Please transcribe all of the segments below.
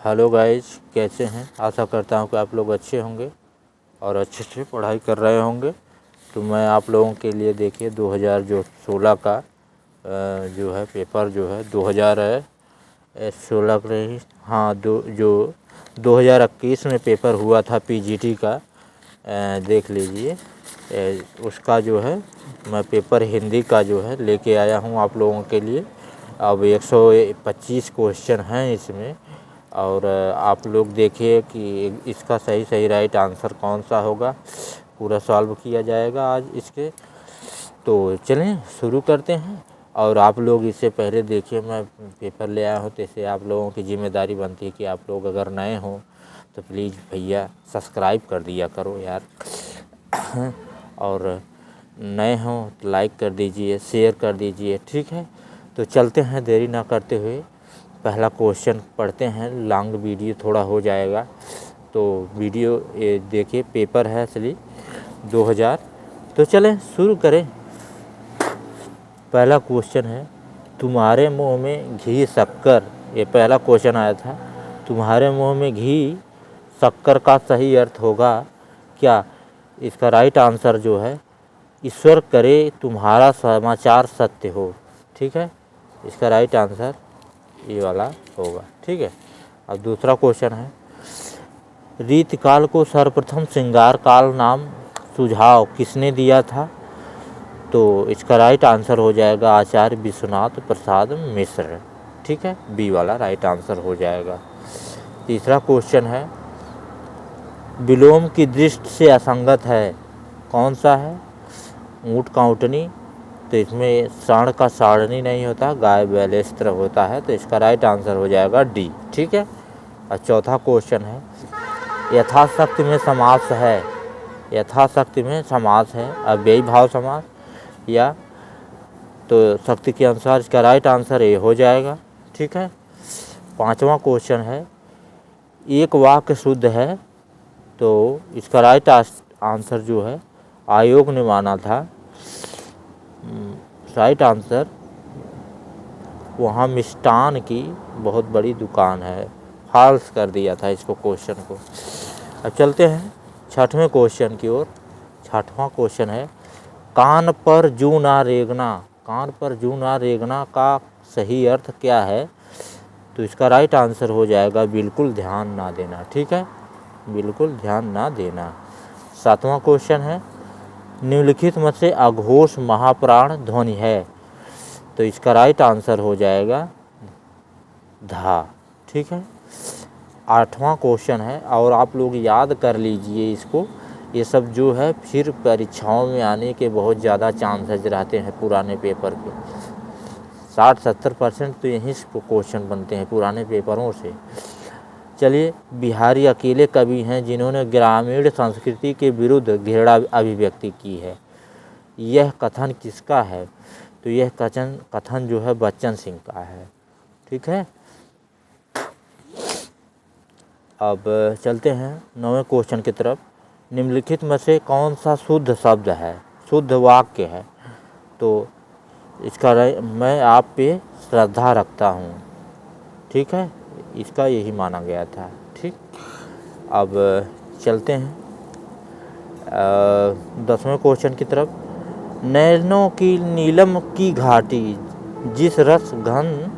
Hello guys, कैसे हैं। आशा करता हूं कि आप लोग अच्छे होंगे और अच्छे से पढ़ाई कर रहे होंगे। तो मैं आप लोगों के लिए देखिए 2016 का जो है पेपर जो है 2016 का नहीं, हाँ जो 2021 में पेपर हुआ था पीजीटी का, देख लीजिए। उसका जो है मैं पेपर हिंदी का जो है लेके आया हूं आप लोगों के लिए। अब 125 क्वेश्चन हैं इसमें, और आप लोग देखिए कि इसका सही राइट आंसर कौन सा होगा। पूरा सॉल्व किया जाएगा आज इसके। तो चलें शुरू करते हैं। और आप लोग इससे पहले देखिए मैं पेपर ले आया हूँ, तो इससे आप लोगों की जिम्मेदारी बनती है कि आप लोग अगर नए हों तो प्लीज़ भैया सब्सक्राइब कर दिया करो यार। और नए हों तो लाइक कर दीजिए, शेयर कर दीजिए, ठीक है। तो चलते हैं देरी ना करते हुए, पहला क्वेश्चन पढ़ते हैं। लॉन्ग वीडियो थोड़ा हो जाएगा तो वीडियो ये देखिए। पेपर है असली 2000। तो चलें शुरू करें। पहला क्वेश्चन है, तुम्हारे मुंह में घी शक्कर, ये पहला क्वेश्चन आया था। तुम्हारे मुंह में घी शक्कर का सही अर्थ होगा क्या। इसका राइट आंसर जो है, ईश्वर करे तुम्हारा समाचार सत्य हो, ठीक है। इसका राइट आंसर ये वाला होगा, ठीक है। अब दूसरा क्वेश्चन है, रीतकाल को सर्वप्रथम श्रृंगार काल नाम सुझाव किसने दिया था। तो इसका राइट आंसर हो जाएगा आचार्य विश्वनाथ प्रसाद मिश्र, ठीक है। बी वाला राइट आंसर हो जाएगा। तीसरा क्वेश्चन है, विलोम की दृष्टि से असंगत है, कौन सा है। ऊँट काउंटनी, तो इसमें साण का सारणी नहीं होता, गाय बैलेस्त्र होता है। तो इसका राइट आंसर हो जाएगा डी, ठीक है। और चौथा क्वेश्चन है, यथाशक्ति में समास है, यथाशक्ति में समास है अव्ययी भाव समास या, तो शक्ति के अनुसार इसका राइट आंसर ए हो जाएगा, ठीक है। पांचवा क्वेश्चन है, एक वाक्य शुद्ध है, तो इसका राइट आंसर जो है आयोग ने माना था। राइट आंसर, वहाँ मिष्टान की बहुत बड़ी दुकान है, फॉल्स कर दिया था इसको क्वेश्चन को। अब चलते हैं छठवें क्वेश्चन की ओर। छठवां क्वेश्चन है, कान पर जू ना रेंगना, कान पर जू ना रेंगना का सही अर्थ क्या है। तो इसका राइट आंसर हो जाएगा बिल्कुल ध्यान ना देना, ठीक है, बिल्कुल ध्यान ना देना। सातवां क्वेश्चन है, निम्नलिखित में से अघोष महाप्राण ध्वनि है। तो इसका राइट आंसर हो जाएगा धा, ठीक है। आठवां क्वेश्चन है, और आप लोग याद कर लीजिए इसको, ये सब जो है फिर परीक्षाओं में आने के बहुत ज़्यादा चांसेस रहते हैं पुराने पेपर के। 60-70% तो यहीं से क्वेश्चन बनते हैं पुराने पेपरों से। चलिए, बिहारी अकेले कवि हैं जिन्होंने ग्रामीण संस्कृति के विरुद्ध घृणा अभिव्यक्ति की है। यह कथन किसका है। तो यह कथन जो है बच्चन सिंह का है, ठीक है। अब चलते हैं 9वें क्वेश्चन की तरफ। निम्नलिखित में से कौन सा शुद्ध शब्द है, शुद्ध वाक्य है। तो इसका मैं आप पे श्रद्धा रखता हूँ, ठीक है, इसका यही माना गया था, ठीक। अब चलते हैं 10वें क्वेश्चन की तरफ। नैनों की नीलम की घाटी जिस रस घन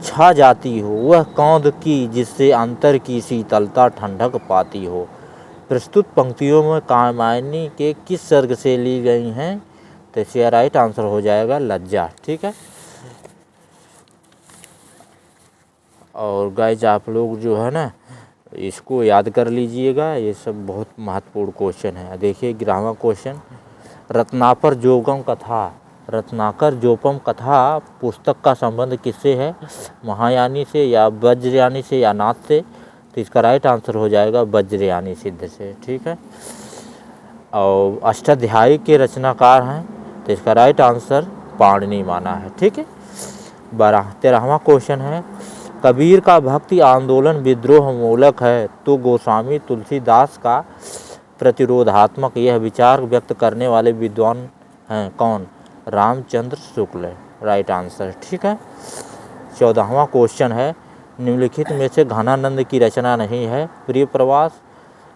छा जाती हो, वह कौंध की जिससे अंतर की शीतलता ठंडक पाती हो। प्रस्तुत पंक्तियों में कामायनी के किस सर्ग से ली गई हैं। तो इसका राइट आंसर हो जाएगा लज्जा, ठीक है। और गाइज आप लोग जो है ना इसको याद कर लीजिएगा, ये सब बहुत महत्वपूर्ण क्वेश्चन है। देखिए 11वां क्वेश्चन, रत्नाकर जोगम कथा, रत्नाकर जोपम कथा पुस्तक का संबंध किससे है। महायानी से या वज्रयानी से या नाथ से। तो इसका राइट आंसर हो जाएगा वज्रयानी सिद्ध से, ठीक है। और अष्टाध्यायी के रचनाकार हैं, तो इसका राइट आंसर पाणिनि माना है, ठीक है। 13वां क्वेश्चन है, कबीर का भक्ति आंदोलन विद्रोह मूलक है, तो गोस्वामी तुलसीदास का प्रतिरोधात्मक यह विचार व्यक्त करने वाले विद्वान हैं कौन। रामचंद्र शुक्ल, राइट आंसर, ठीक है। 14वां क्वेश्चन है, निम्नलिखित में से घनानंद की रचना नहीं है। प्रिय प्रवास,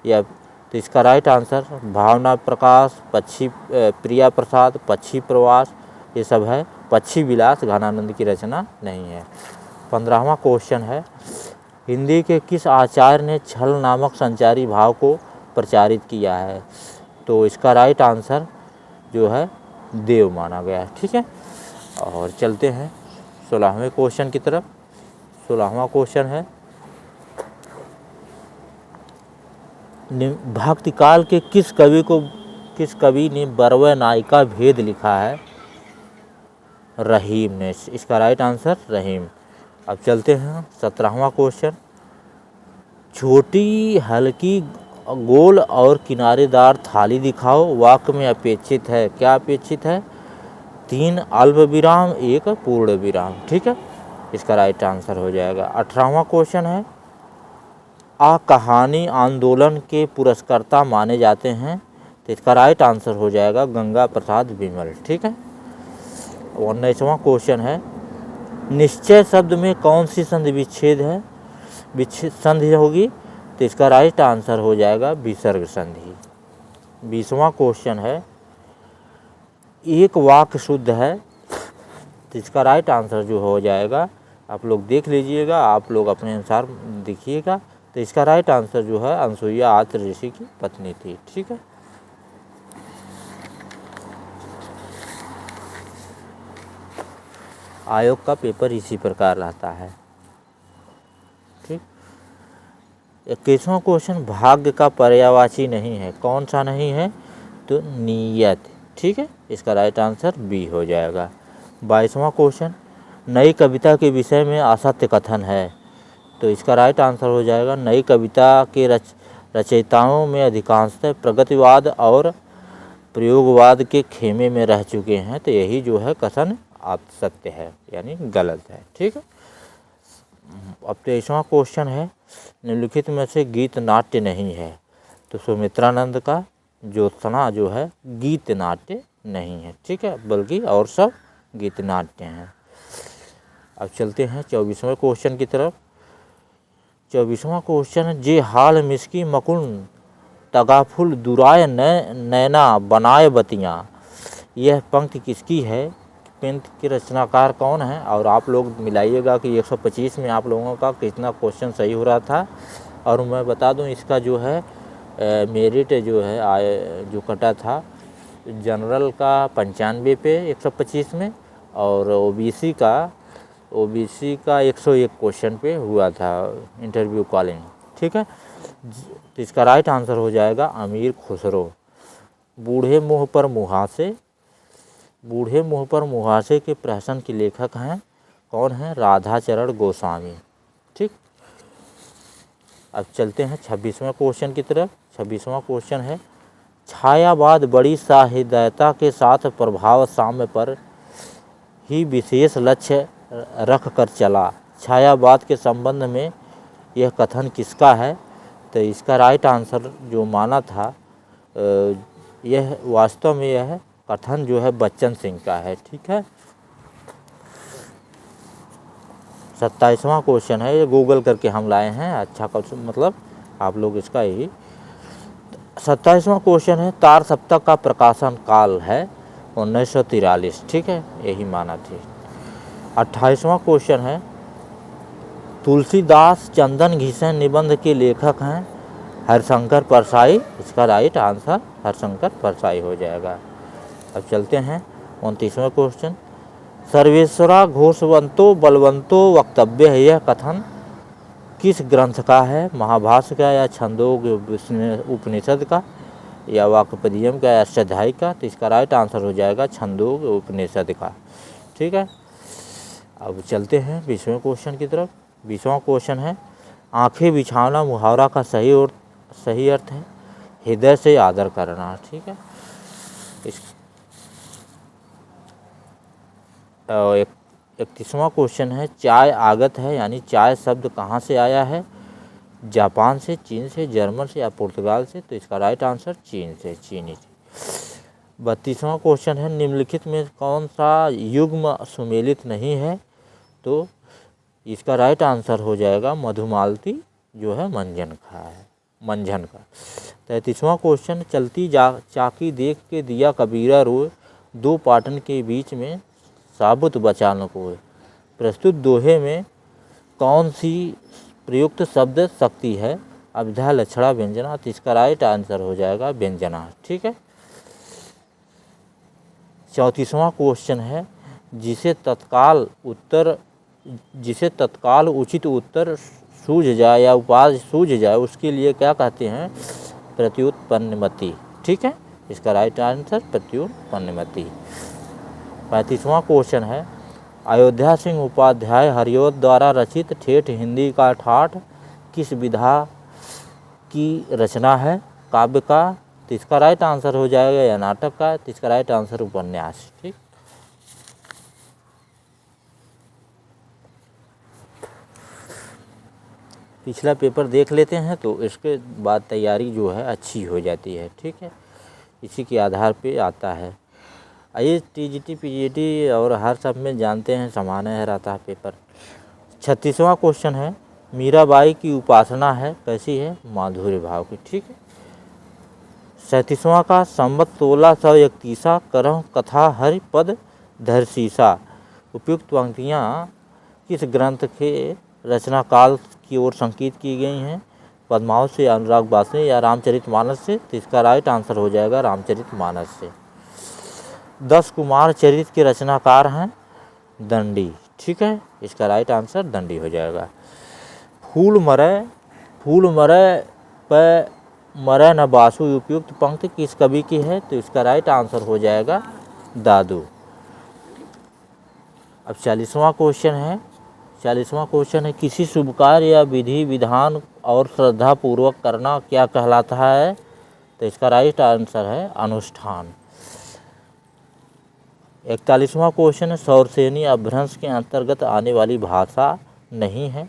या तो इसका राइट आंसर भावना प्रकाश, प्रिया प्रसाद, पक्षी प्रवास, ये सब है। पक्षी विलास घनानंद की रचना नहीं है। 15वां क्वेश्चन है, हिंदी के किस आचार्य ने छल नामक संचारी भाव को प्रचारित किया है? तो इसका राइट आंसर जो है देव माना गया है। ठीक है, और चलते हैं 16वें क्वेश्चन की तरफ। 16वां क्वेश्चन है, भक्ति काल के किस कवि ने बरवे नायिका भेद लिखा है? रहीम ने। इसका राइट आंसर रहीम। अब चलते हैं 17वां क्वेश्चन, छोटी हल्की गोल और किनारेदार थाली दिखाओ, वाक्य में अपेक्षित है। क्या अपेक्षित है? 3 अल्प विराम, 1 पूर्ण विराम। ठीक है, इसका राइट आंसर हो जाएगा। 18वां क्वेश्चन है, कहानी आंदोलन के पुरस्कर्ता माने जाते हैं? तो इसका राइट आंसर हो जाएगा गंगा प्रसाद विमल। ठीक है, 19वां क्वेश्चन है, निश्चय शब्द में कौन सी संधि विच्छेद है? संधि होगी, तो इसका राइट आंसर हो जाएगा विसर्ग संधि। 20वां क्वेश्चन है, एक वाक्य शुद्ध है? तो इसका राइट आंसर जो हो जाएगा, आप लोग देख लीजिएगा, आप लोग अपने अनुसार देखिएगा। तो इसका राइट आंसर जो है अनसुईया आत्र ऋषि की पत्नी थी। ठीक है, आयोग का पेपर इसी प्रकार रहता है। ठीक, 21वां क्वेश्चन, भाग्य का पर्यायवाची नहीं है। कौन सा नहीं है? तो नियत। ठीक है, इसका राइट आंसर बी हो जाएगा। 22वां क्वेश्चन, नई कविता के विषय में असत्य कथन है। तो इसका राइट आंसर हो जाएगा, नई कविता के रचयिताओं में अधिकांशतः प्रगतिवाद और प्रयोगवाद के खेमे में रह चुके हैं। तो यही जो है कथन असत्य है, यानी गलत है। ठीक है, अब 23वां क्वेश्चन है, निम्नलिखित में से गीत नाट्य नहीं है। तो सुमित्रानंद का ज्योत्सना जो है गीत नाट्य नहीं है। ठीक है, बल्कि और सब गीत नाट्य हैं। अब चलते हैं 24वें क्वेश्चन की तरफ। 24वां क्वेश्चन, जे हाल मिसकी मकुन तगाफुल दुराय नैना बनाए बतियाँ। यह पंक्ति किसकी है? पंक्ति के रचनाकार कौन है? और आप लोग मिलाइएगा कि 125 में आप लोगों का कितना क्वेश्चन सही हो रहा था। और मैं बता दूं, इसका जो है मेरिट जो है जो कटा था जनरल का 95 पे 125 में, और ओबीसी का 101 क्वेश्चन पे हुआ था इंटरव्यू कॉलिंग। ठीक है, तो इसका राइट आंसर हो जाएगा अमीर खुसरो। बूढ़े मुँह पर मुहासे के प्रहसन के लेखक हैं? कौन है? राधाचरण गोस्वामी। ठीक, अब चलते हैं 26वें क्वेश्चन की तरफ। 26वां क्वेश्चन है, छायावाद बड़ी साहृदयता के साथ प्रभाव साम्य पर ही विशेष लक्ष्य रख कर चला। छायावाद के संबंध में यह कथन किसका है? तो इसका राइट आंसर जो माना था, यह वास्तव में यह कथन जो है बच्चन सिंह का है। ठीक है, 27वां क्वेश्चन है, ये गूगल करके हम लाए हैं। अच्छा क्वेश्चन, मतलब आप लोग इसका ही 27वां क्वेश्चन है, तार सप्तक का प्रकाशन काल है 1943। ठीक है, यही माना थी। 28वां क्वेश्चन है, तुलसीदास चंदन घिसन निबंध के लेखक हैं? हरिशंकर परसाई। इसका राइट आंसर हरिशंकर परसाई हो जाएगा। अब चलते हैं 29वां क्वेश्चन, सर्वेश्वरा घोषवंतो बलवंतो वक्तव्य है। यह कथन किस ग्रंथ का है? महाभाष्य का, या छंदोग्य उपनिषद का, या वाक्पदीयम का, या अष्टाध्यायी का? तो इसका राइट आंसर हो जाएगा छंदोग्य उपनिषद का। ठीक है, अब चलते हैं 20वें क्वेश्चन की तरफ। 20वां क्वेश्चन है, आंखें बिछाना मुहावरा का सही अर्थ है हृदय से आदर करना। ठीक है, 31वां क्वेश्चन है, चाय आगत है, यानी चाय शब्द कहाँ से आया है? जापान से, चीन से, जर्मन से, या पुर्तगाल से? तो इसका राइट आंसर चीन से, चीनी से। 32वां क्वेश्चन है, निम्नलिखित में कौन सा युग्म सुमेलित नहीं है? तो इसका राइट आंसर हो जाएगा मधुमालती जो है मंजन का है, मंझन का। 33वां क्वेश्चन, चलती चाकी देख के दिया कबीरा रोए, दो पाटन के बीच में साबुत बचा न कोय। प्रस्तुत दोहे में कौन सी प्रयुक्त शब्द शक्ति है? अभिधा लक्षणा व्यंजना। तो इसका राइट आंसर हो जाएगा व्यंजना। ठीक है। 34वां क्वेश्चन है, जिसे तत्काल उचित उत्तर सूझ जाए या उपाधि सूझ जाए उसके लिए क्या कहते हैं? प्रत्युत्पन्नमति। ठीक है, इसका राइट आंसर प्रत्युत्पन्नमति। 35वां क्वेश्चन है, अयोध्या सिंह उपाध्याय हरिऔध द्वारा रचित ठेठ हिंदी का ठाठ किस विधा की रचना है? काव्य का। तो इसका राइट आंसर हो जाएगा या नाटक का। तो इसका राइट आंसर उपन्यास। ठीक। पिछला पेपर देख लेते हैं तो इसके बाद तैयारी जो है अच्छी हो जाती है। ठीक है, इसी के आधार पे आता है। आइए टीजीटी पीजीटी और हर सब में जानते हैं समान है रहता है पेपर। 36वां क्वेश्चन है, मीराबाई की उपासना है कैसी है? माधुर्य भाव की। ठीक है। 37वां का, संवत 1631 करह कथा हरि पद धर सीसा। उपयुक्त पंक्तियाँ किस ग्रंथ के रचना काल की ओर संकेत की गई हैं? पद्मावत से, अनुराग वासने या रामचरितमानस से। तो इसका राइट आंसर हो जाएगा रामचरितमानस से। 10 कुमार चरित्र के रचनाकार हैं दंडी। ठीक है, इसका राइट आंसर दंडी हो जाएगा। फूल मरय पे मरय न बासु उपयुक्त पंक्ति किस कवि की है? तो इसका राइट आंसर हो जाएगा दादू। अब 40वां क्वेश्चन है, किसी शुभ कार्य या विधि विधान और श्रद्धा पूर्वक करना क्या कहलाता है? तो इसका राइट आंसर है अनुष्ठान। 41वां क्वेश्चन है, सौरसेनी अपभ्रंश के अंतर्गत आने वाली भाषा नहीं है।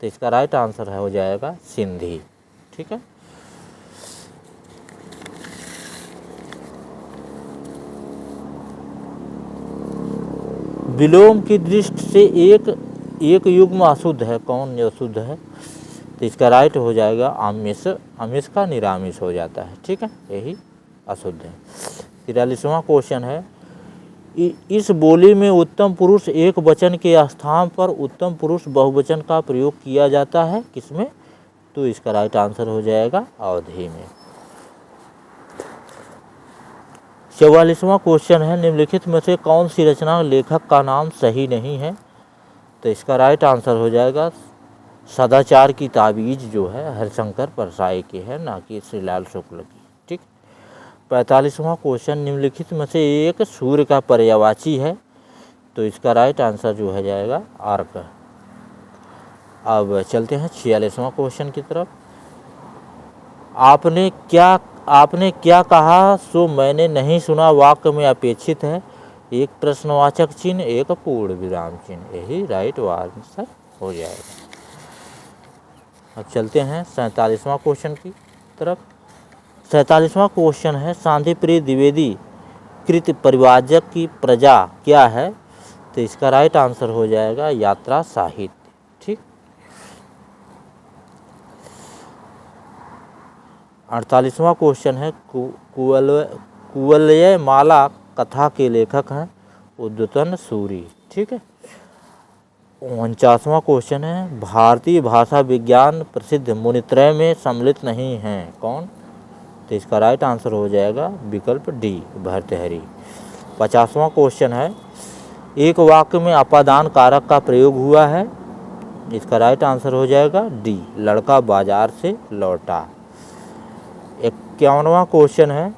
तो इसका राइट आंसर हो जाएगा सिंधी। ठीक है। विलोम की दृष्टि से एक युग्म अशुद्ध है। कौन अशुद्ध है? तो इसका राइट हो जाएगा आमिष। आमिष का निरामिष हो जाता है। ठीक है, यही अशुद्ध है। 43वां क्वेश्चन है, इस बोली में उत्तम पुरुष एक वचन के स्थान पर उत्तम पुरुष बहुवचन का प्रयोग किया जाता है किसमें? तो इसका राइट आंसर हो जाएगा अवधि में। 44वां क्वेश्चन है, निम्नलिखित में से कौन सी रचना लेखक का नाम सही नहीं है? तो इसका राइट आंसर हो जाएगा सदाचार की ताबीज जो है हरिशंकर परसाई की है, ना कि श्रीलाल शुक्ल की। ठीक। 45वां क्वेश्चन, निम्नलिखित में से एक सूर्य का पर्यायवाची है। तो इसका राइट आंसर जो है जाएगा आर्क। अब चलते हैं 46वां क्वेश्चन की तरफ। आपने क्या कहा सो मैंने नहीं सुना वाक्य में अपेक्षित है? एक प्रश्नवाचक चिन्ह, एक पूर्ण विराम चिन्ह। यही राइट आंसर हो जाएगा। अब चलते हैं 47वां क्वेश्चन की तरफ। 47वां क्वेश्चन है, शांति प्रिय द्विवेदी कृत परिवाजक की प्रजा क्या है? तो इसका राइट आंसर हो जाएगा यात्रा साहित्य। ठीक। 48वां क्वेश्चन है, कुवलय माला कथा के लेखक हैं उद्यतन सूरी। ठीक है। 49वां क्वेश्चन है, भारतीय भाषा विज्ञान प्रसिद्ध मुनित्रय में सम्मिलित नहीं हैं। कौन? तो इसका राइट आंसर हो जाएगा विकल्प डी भर्तृहरि। 50वां क्वेश्चन है, एक वाक्य में अपादान कारक का प्रयोग हुआ है। इसका राइट आंसर हो जाएगा डी लड़का बाजार से लौटा। 51वां क्वेश्चन है,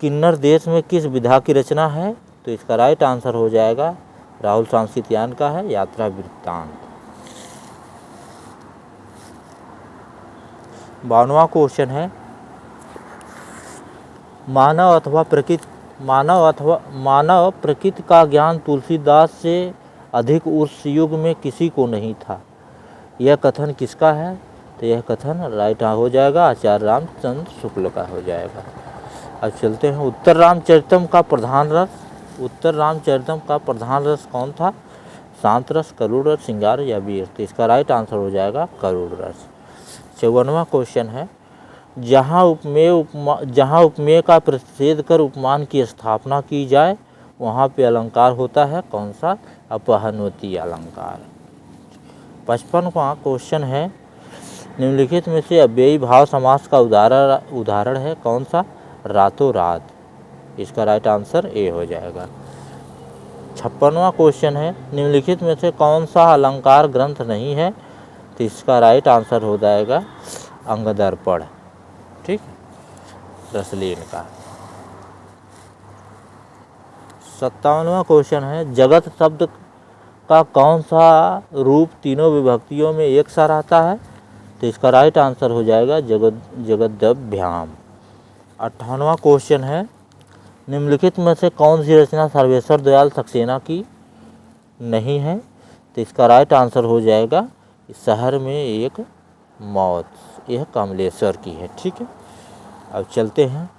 किन्नर देश में किस विधा की रचना है? तो इसका राइट आंसर हो जाएगा राहुल सांस्कृत्यायन का है यात्रा वृत्तांत। 52वां क्वेश्चन है, मानव प्रकृति का ज्ञान तुलसीदास से अधिक उस युग में किसी को नहीं था। यह कथन किसका है? तो यह कथन राइट हो जाएगा आचार्य रामचंद्र शुक्ल का हो जाएगा। अब चलते हैं उत्तर रामचरितम का प्रधान रस कौन था? शांत रस, करुण रस, श्रृंगार या वीर। तो इसका राइट आंसर हो जाएगा करुण रस। 54वां क्वेश्चन है, जहाँ उपमेय का प्रतिषेध कर उपमान की स्थापना की जाए वहाँ पे अलंकार होता है कौन सा? अपहनवती अलंकार। 55वां क्वेश्चन है, निम्नलिखित में से अव्ययी भाव समास का उदाहरण है कौन सा? रातों रात। इसका राइट आंसर ए हो जाएगा। 56वां क्वेश्चन है, निम्नलिखित में से कौन सा अलंकार ग्रंथ नहीं है? तो इसका राइट आंसर हो जाएगा अंगदर्पण। ठीक, रसलीन का। 57वां क्वेश्चन है, जगत शब्द का कौन सा रूप तीनों विभक्तियों में एक सा रहता है? तो इसका राइट आंसर हो जाएगा जगद्दभ्याम। 58वां क्वेश्चन है, निम्नलिखित में से कौन सी रचना सर्वेश्वर दयाल सक्सेना की नहीं है? तो इसका राइट आंसर हो जाएगा शहर में एक मौत, यह कमलेश्वर की है। ठीक है, अब चलते हैं।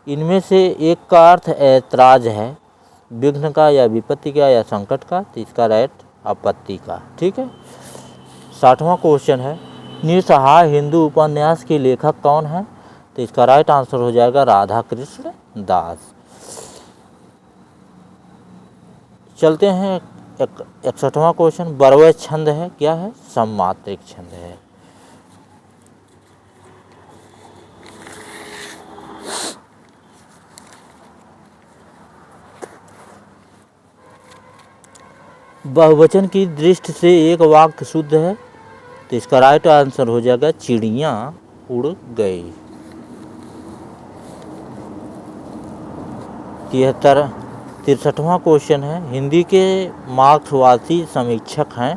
इनमें से एक का अर्थ ऐतराज है, विघ्न का या विपत्ति का या संकट का। तो इसका राइट आपत्ति का। ठीक है। 60वां क्वेश्चन है, निसहाय हिंदू उपन्यास के लेखक कौन है? तो इसका राइट आंसर हो जाएगा राधा कृष्ण दास। चलते हैं 61वां क्वेश्चन, बरवय छंद है क्या है? सममात्रिक छंद है। बहुवचन की दृष्टि से एक वाक्य शुद्ध है, तो इसका राइट आंसर हो जाएगा चिड़ियाँ उड़ गई। 63वां क्वेश्चन है, हिंदी के मार्क्सवादी समीक्षक हैं,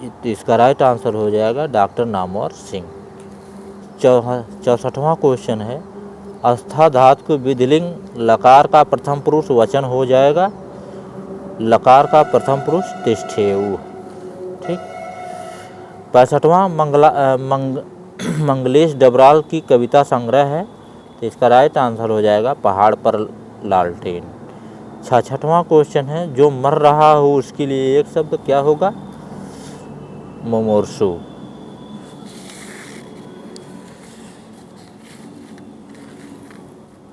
तो इसका राइट आंसर हो जाएगा डॉक्टर नामवर सिंह। 64वां क्वेश्चन है, अस्था धातु को विधिलिंग लकार का प्रथम पुरुष वचन हो जाएगा, लकार का प्रथम पुरुष तिष्ठेयु। ठीक। 65वां मंगलेश डबराल की कविता संग्रह है, तो इसका राइट आंसर हो जाएगा पहाड़ पर लालटेन। 66वां क्वेश्चन है, जो मर रहा हो उसके लिए एक शब्द क्या होगा? मुमूर्षु।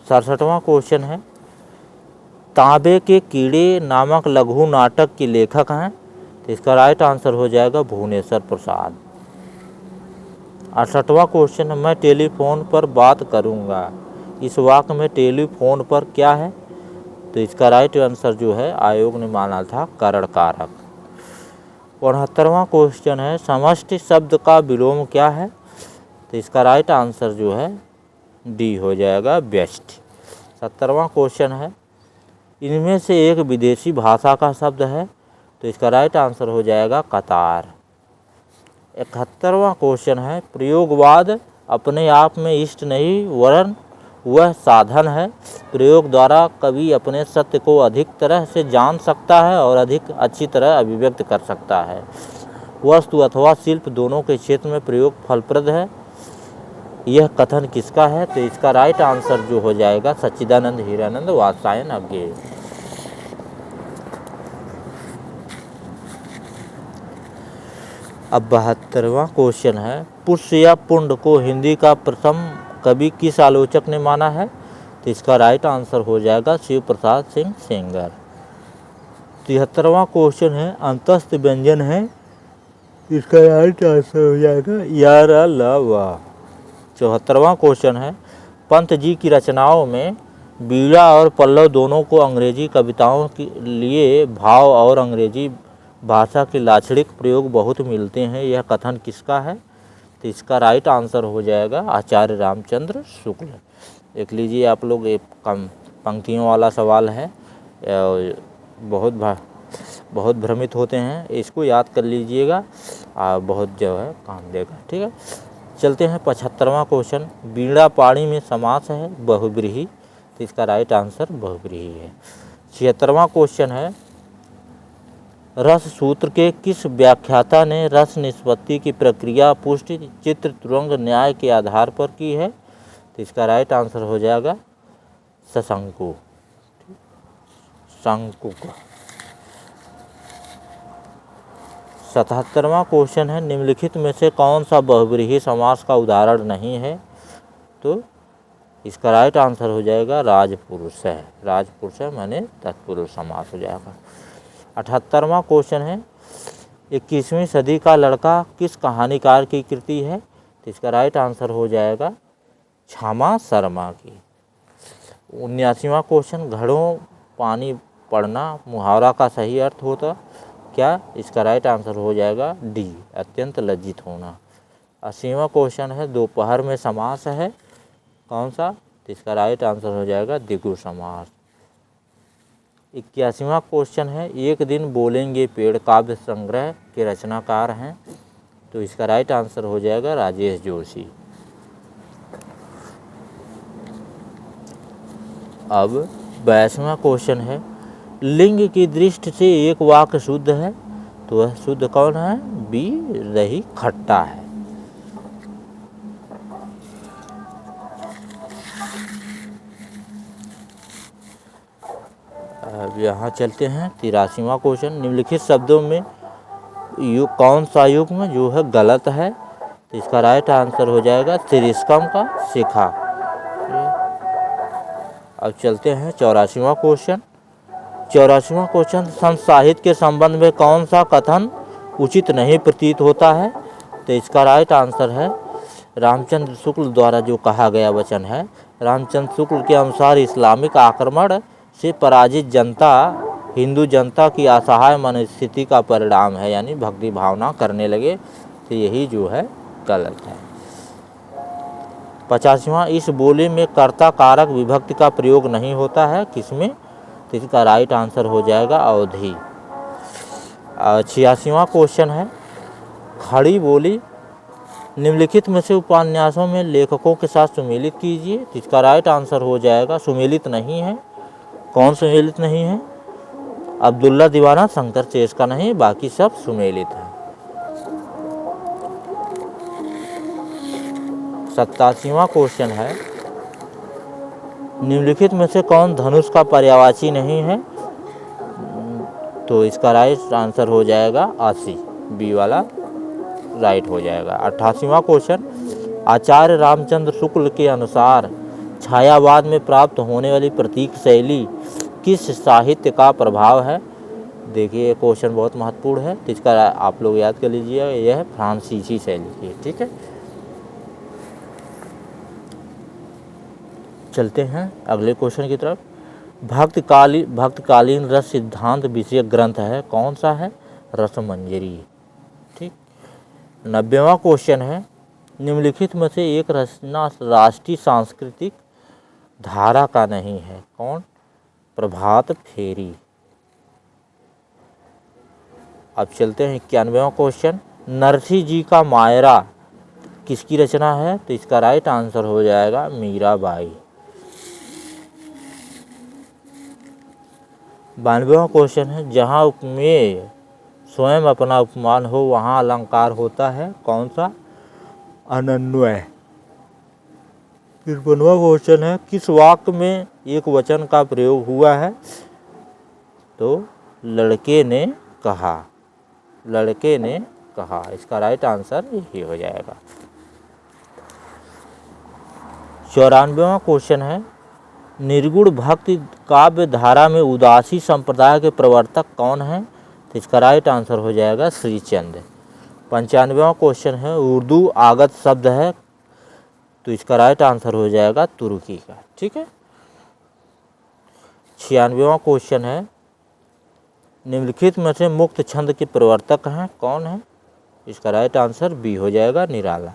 67वां क्वेश्चन है, तांबे के कीड़े नामक लघु नाटक के लेखक हैं, तो इसका राइट आंसर हो जाएगा भुवनेश्वर प्रसाद। 68वां क्वेश्चन है, मैं टेलीफोन पर बात करूंगा, इस वाक्य में टेलीफोन पर क्या है? तो इसका राइट आंसर जो है आयोग ने माना था करण कारक। 69वां क्वेश्चन है, समष्टि शब्द का विलोम क्या है? तो इसका राइट आंसर जो है डी हो जाएगा व्यष्टि। 70वां क्वेश्चन है, इनमें से एक विदेशी भाषा का शब्द है, तो इसका राइट आंसर हो जाएगा कतार। 71वां क्वेश्चन है, प्रयोगवाद अपने आप में इष्ट नहीं वरन वह साधन है, प्रयोग द्वारा कवि अपने सत्य को अधिक तरह से जान सकता है और अधिक अच्छी तरह अभिव्यक्त कर सकता है। वस्तु अथवा शिल्प दोनों के क्षेत्र में प्रयोग फलप्रद है, यह कथन किसका है? तो इसका राइट आंसर जो हो जाएगा सच्चिदानंद हीरानंद वात्सायन अज्ञेय। अब 72वां क्वेश्चन है, पुष्य या पुंड को हिंदी का प्रथम कवि किस आलोचक ने माना है? तो इसका राइट आंसर हो जाएगा शिव प्रसाद सिंह सेंगर। 73वां क्वेश्चन है, अंतस्थ व्यंजन है, इसका राइट आंसर हो जाएगा यारा लावा। 74वां क्वेश्चन है, पंत जी की रचनाओं में बीड़ा और पल्लव दोनों को अंग्रेजी कविताओं के लिए भाव और अंग्रेजी भाषा के लाक्षणिक प्रयोग बहुत मिलते हैं, यह कथन किसका है? तो इसका राइट आंसर हो जाएगा आचार्य रामचंद्र शुक्ल। देख लीजिए आप लोग, एक कम पंक्तियों वाला सवाल है, बहुत भ्रमित होते हैं, इसको याद कर लीजिएगा, बहुत जो है काम देगा। ठीक है, चलते हैं 75वां क्वेश्चन, बीड़ा पाणी में समास है बहुब्रीहि, तो इसका राइट आंसर बहुब्रीहि है। 76वां क्वेश्चन है, रस सूत्र के किस व्याख्याता ने रस निष्पत्ति की प्रक्रिया पुष्टि चित्र तुरंग न्याय के आधार पर की है? तो इसका राइट आंसर हो जाएगा शंकु का। 77वां क्वेश्चन है, निम्नलिखित में से कौन सा बहुव्रीहि समास का उदाहरण नहीं है? तो इसका राइट आंसर हो जाएगा राजपुरुष है। राजपुरुष है माने तत्पुरुष समास हो जाएगा। 78वां क्वेश्चन है, 21वीं सदी का लड़का किस कहानीकार की कृति है? तो इसका राइट आंसर हो जाएगा क्षमा शर्मा की। 79वां क्वेश्चन, घड़ों पानी पड़ना मुहावरा का सही अर्थ होता क्या? इसका राइट आंसर हो जाएगा डी, अत्यंत लज्जित होना। 80वां क्वेश्चन है, दोपहर में समास है कौन सा? तो इसका राइट आंसर हो जाएगा द्विगु समास। 81वां क्वेश्चन है, एक दिन बोलेंगे पेड़ काव्य संग्रह के रचनाकार हैं? तो इसका राइट आंसर हो जाएगा राजेश जोशी। अब 82वां क्वेश्चन है, लिंग की दृष्टि से एक वाक्य शुद्ध है? तो वह शुद्ध कौन है? बी, रही खट्टा है। अब यहाँ चलते हैं 83वां क्वेश्चन, निम्नलिखित शब्दों में कौन सा युग्म जो है गलत है? तो इसका राइट आंसर हो जाएगा तिरिस्कम का शिखा। अब चलते हैं 84वां क्वेश्चन। 84वां क्वेश्चन, संत साहित्य के संबंध में कौन सा कथन उचित नहीं प्रतीत होता है? तो इसका राइट आंसर है रामचंद्र शुक्ल द्वारा जो कहा गया वचन है। रामचंद्र शुक्ल के अनुसार इस्लामिक आक्रमण से पराजित जनता हिंदू जनता की असहाय मनस्थिति का परिणाम है, यानी भक्ति भावना करने लगे, तो यही जो है गलत है। 85वां, इस बोली में कर्ता कारक विभक्ति का प्रयोग नहीं होता है, किसमें? तो इसका राइट आंसर हो जाएगा अवधि। 86वां क्वेश्चन है, खड़ी बोली निम्नलिखित में से उपन्यासों में लेखकों के साथ सुमेलित कीजिए। तो इसका राइट आंसर हो जाएगा सुमेलित नहीं है। कौन सुमेलित नहीं है? अब्दुल्ला दीवाना, शंकर चेस का नहीं, बाकी सब सुमेलित है। 87वां क्वेश्चन है, निम्नलिखित में से कौन धनुष का पर्यायवाची नहीं है? तो इसका राइट आंसर हो जाएगा आशी, बी वाला राइट हो जाएगा। 88वां क्वेश्चन, आचार्य रामचंद्र शुक्ल के अनुसार छायावाद में प्राप्त होने वाली प्रतीक शैली किस साहित्य का प्रभाव है? देखिए क्वेश्चन बहुत महत्वपूर्ण है, तो इसका आप लोग याद कर लीजिए, यह है फ्रांसीसी शैली की। ठीक है, चलते हैं अगले क्वेश्चन की तरफ। भक्तकालीन रस सिद्धांत विषयक ग्रंथ है कौन सा है? रसमंजरी। ठीक। 90वां क्वेश्चन है, निम्नलिखित में से एक रचना राष्ट्रीय सांस्कृतिक धारा का नहीं है, कौन? प्रभात फेरी। अब चलते हैं 91वां क्वेश्चन, नरसिंह जी का मायरा किसकी रचना है? तो इसका राइट आंसर हो जाएगा मीराबाई। 92वां क्वेश्चन है, जहाँ उपमेय स्वयं अपना उपमान हो वहाँ अलंकार होता है, कौन सा? अनन्वय। 53वां क्वेश्चन है, किस वाक्य में एक वचन का प्रयोग हुआ है? तो लड़के ने कहा, लड़के ने कहा, इसका राइट आंसर यही हो जाएगा। 94वां क्वेश्चन है, निर्गुण भक्ति काव्य धारा में उदासी संप्रदाय के प्रवर्तक कौन है? तो इसका राइट आंसर हो जाएगा श्रीचंद। 95वां क्वेश्चन है, उर्दू आगत शब्द है, तो इसका राइट आंसर हो जाएगा तुर्की का। ठीक है। 96वां क्वेश्चन है, निम्नलिखित में से मुक्त छंद के प्रवर्तक हैं कौन है? इसका राइट आंसर बी हो जाएगा निराला।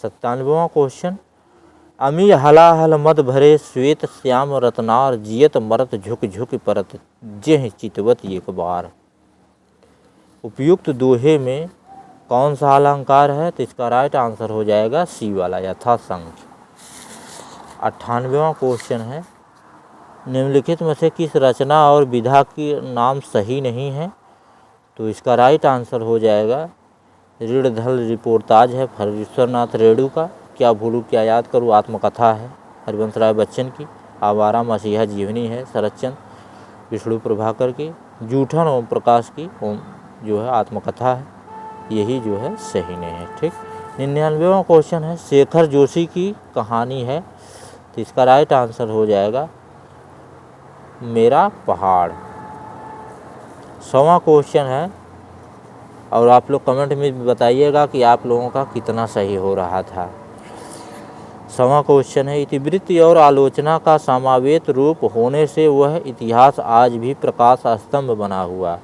97वां क्वेश्चन, अमी हलाहल मद भरे श्वेत श्याम रत्नार जियत मरत झुक झुक परत जेह चितवत एक बार। उपयुक्त दोहे में कौन सा अलंकार है? तो इसका राइट आंसर हो जाएगा सी वाला यथा संख्य। 98वां क्वेश्चन है, निम्नलिखित में से किस रचना और विधा की नाम सही नहीं है? तो इसका राइट आंसर हो जाएगा ऋणधल रिपोर्टाज है हरीश्वरनाथ रेणु का, क्या भूलूं क्या याद करूं आत्मकथा है हरिवंश राय बच्चन की, आवारा मसीहा जीवनी है शरतचंद विष्णु प्रभाकर की, जूठन ओम प्रकाश की जो है आत्मकथा है, यही जो है सही नहीं है। ठीक। 99वां क्वेश्चन है शेखर जोशी की कहानी है, तो इसका राइट आंसर हो जाएगा मेरा पहाड़। 100वां क्वेश्चन है, और आप लोग कमेंट में बताइएगा कि आप लोगों का कितना सही हो रहा था। 100वां क्वेश्चन है इतिवृत्ति और आलोचना का समावेत रूप होने से वह इतिहास आज भी प्रकाश स्तंभ बना हुआ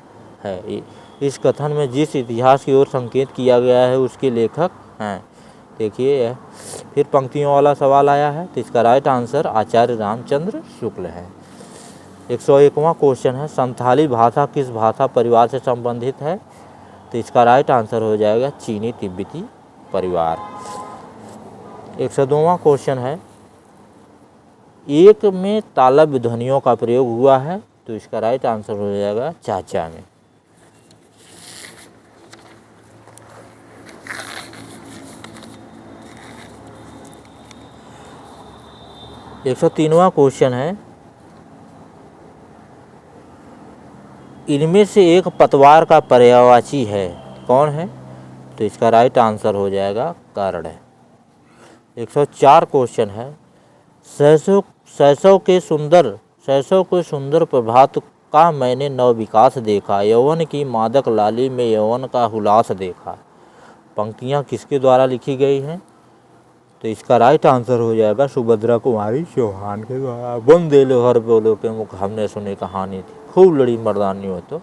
है। इस कथन में जिस इतिहास की ओर संकेत किया गया है उसके लेखक हैं। देखिए फिर पंक्तियों वाला सवाल आया है, तो इसका राइट आंसर आचार्य रामचंद्र शुक्ल है। 101वां क्वेश्चन है संथाली भाषा किस भाषा परिवार से संबंधित है, तो इसका राइट आंसर हो जाएगा चीनी तिब्बती परिवार। 102वां क्वेश्चन है एक में तालव्य ध्वनियों का प्रयोग हुआ है, तो इसका राइट आंसर हो जाएगा चाचा में। 103वां क्वेश्चन है इनमें से एक पतवार का पर्यायवाची है, कौन है, तो इसका राइट आंसर हो जाएगा कर्ण। 104 क्वेश्चन है शैशव के सुंदर प्रभात का मैंने नव विकास देखा, यौवन की मादक लाली में यौवन का हुलास देखा। पंक्तियाँ किसके द्वारा लिखी गई हैं, तो इसका राइट आंसर हो जाएगा सुभद्रा कुमारी चौहान के द्वारा। बुंदेले हर बोलो के मुख हमने सुनी कहानी थी, खूब लड़ी मर्दानी हो तो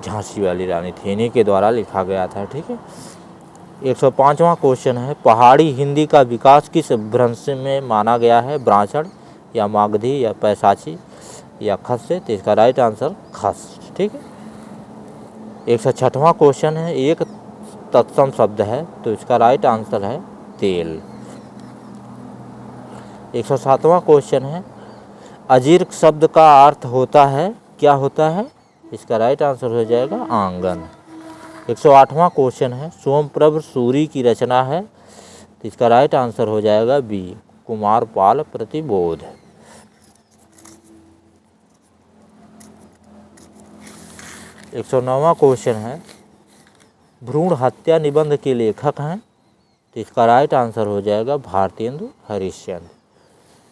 झांसी वाली रानी थी, इन्हीं के द्वारा लिखा गया था। ठीक है। 105वां क्वेश्चन है पहाड़ी हिंदी का विकास किस भ्रंश में माना गया है, ब्राह्मण या मागधी या पैसाची या खस से, तो इसका राइट आंसर खस। ठीक है। 106वां क्वेश्चन है एक तत्सम शब्द है, तो इसका राइट आंसर है तेल। 107वां क्वेश्चन है अजीर शब्द का अर्थ होता है, क्या होता है, इसका राइट आंसर हो जाएगा आंगन। 108वां क्वेश्चन है सोमप्रभ सूरी की रचना है, तो इसका राइट आंसर हो जाएगा बी कुमारपाल प्रतिबोध। 109वां क्वेश्चन है भ्रूण हत्या निबंध के लेखक हैं, तो इसका राइट आंसर हो जाएगा भारतेंदु हरिश्चंद्र।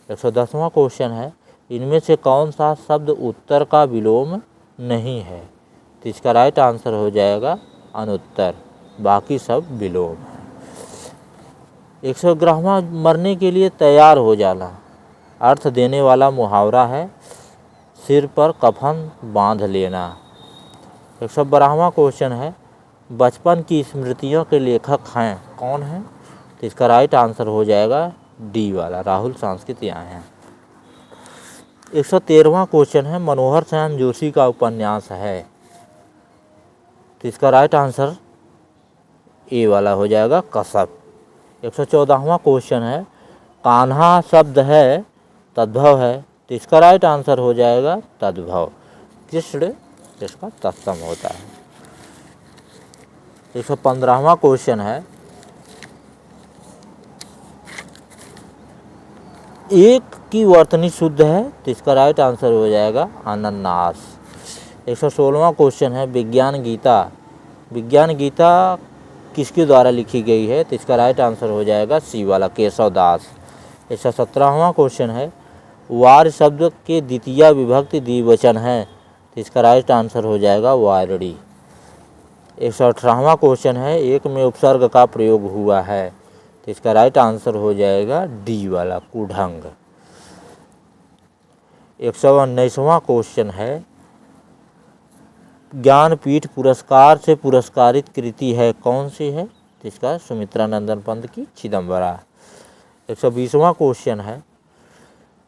110वां क्वेश्चन है इनमें से कौन सा शब्द उत्तर का विलोम नहीं है, तो इसका राइट आंसर हो जाएगा अनुत्तर, बाकी सब विलोम है। 111वां मरने के लिए तैयार हो जाना अर्थ देने वाला मुहावरा है, सिर पर कफन बांध लेना। 112वां क्वेश्चन है बचपन की स्मृतियों के लेखक हैं, कौन हैं, तो इसका राइट आंसर हो जाएगा डी वाला राहुल सांस्कृतियाँ हैं। 113वां क्वेश्चन है मनोहर श्याम जोशी का उपन्यास है, तो इसका राइट आंसर ए वाला हो जाएगा कसब। 114वां क्वेश्चन है कान्हा शब्द है तद्भव है, तो इसका राइट आंसर हो जाएगा तद्भव, कृष्ण जिसका तत्सम होता है। 115वां क्वेश्चन है एक की वर्तनी शुद्ध है, तो इसका राइट आंसर हो जाएगा अनन्नास। 116वां क्वेश्चन है विज्ञान गीता किसके द्वारा लिखी गई है, तो इसका राइट आंसर हो जाएगा सी वाला केशव दास। 117वां क्वेश्चन है वार शब्द के द्वितीय विभक्ति द्विवचन है, तो इसका राइट आंसर हो जाएगा वारड़ी। 118वां क्वेश्चन है एक में उपसर्ग का प्रयोग हुआ है, तो इसका राइट आंसर हो जाएगा डी वाला कुढंग। 119वां क्वेश्चन है ज्ञानपीठ पुरस्कार से पुरस्कारित कृति है, कौन सी है, तो इसका सुमित्रा नंदन पंत की चिदम्बरा। 120वां क्वेश्चन है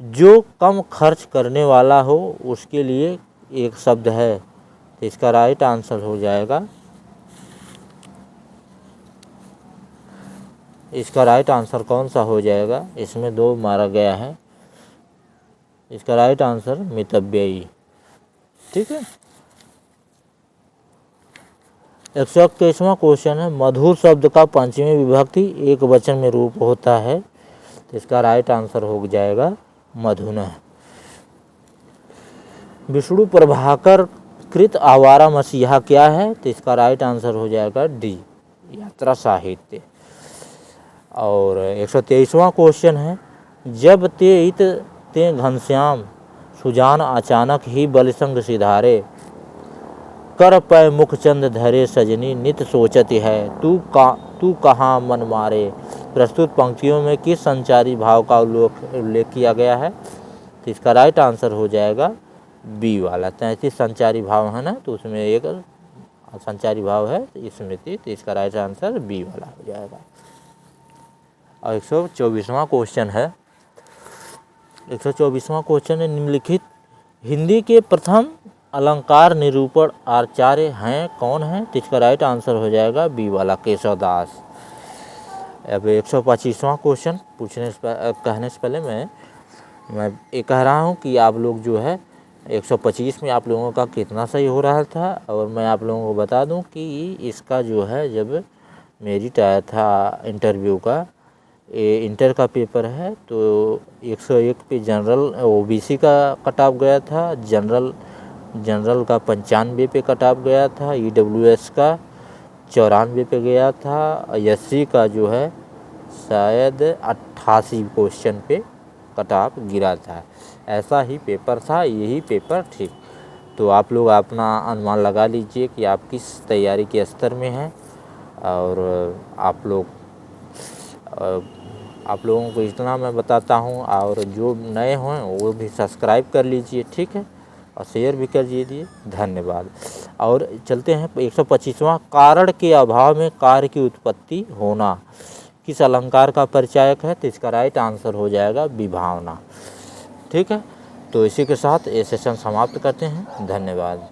जो कम खर्च करने वाला हो उसके लिए एक शब्द है, तो इसका राइट आंसर हो जाएगा, इसका राइट आंसर कौन सा हो जाएगा, इसमें दो मारा गया है, इसका राइट आंसर मितव्ययी। ठीक है। 121वां क्वेश्चन है मधुर शब्द का पंचमी विभक्ति एक वचन में रूप होता है, तो इसका राइट आंसर हो जाएगा मधुना। विष्णु प्रभाकर संस्कृत आवारा मसीहा क्या है? तो इसका राइट आंसर हो जाएगा डी, यात्रा साहित्य। और 123वां क्वेश्चन है, जब ते इत ते घनश्याम सुजान अचानक ही बलसंग सिधारे, कर पै मुखचंद धरे सजनी नित सोचती है, तू कहाँ मन मारे। प्रस्तुत पंक्तियों में किस संचारी भाव का उल्लेख किया गया है? तो इसका राइट आंसर हो जाएगा बी वाला। 33 संचारी भाव है ना, तो उसमें एक संचारी भाव है स्मृति, तो इसका राइट आंसर बी वाला हो जाएगा। और 124वां क्वेश्चन है, 124वां क्वेश्चन है, निम्नलिखित हिंदी के प्रथम अलंकार निरूपण आचार्य हैं कौन है? तो इसका राइट आंसर हो जाएगा बी वाला, केशवदास। अब 125वां क्वेश्चन कहने से पहले मैं ये कह रहा हूँ कि आप लोग जो है 125 में आप लोगों का कितना सही हो रहा था, और मैं आप लोगों को बता दूं कि इसका जो है जब मेरिट आया था इंटरव्यू का, ये इंटर का पेपर है, तो 101 पे जनरल ओबीसी का कट ऑफ गया था, जनरल का 95 पे कट ऑफ गया था, ईडब्ल्यूएस का 94 पे गया था, एससी का जो है शायद 88 क्वेश्चन पे कट ऑफ गिरा था। ऐसा ही पेपर था, यही पेपर ठीक। तो आप लोग अपना अनुमान लगा लीजिए कि आप किस तैयारी के स्तर में हैं, और आप लोगों को इतना मैं बताता हूं, और जो नए हों वो भी सब्सक्राइब कर लीजिए, ठीक है, और शेयर भी कर दीजिए। धन्यवाद। और चलते हैं 125वां, कारण के अभाव में कार्य की उत्पत्ति होना किस अलंकार का परिचायक है? तो इसका राइट आंसर हो जाएगा विभावना, ठीक है। तो इसी के साथ ये सेशन समाप्त करते हैं। धन्यवाद।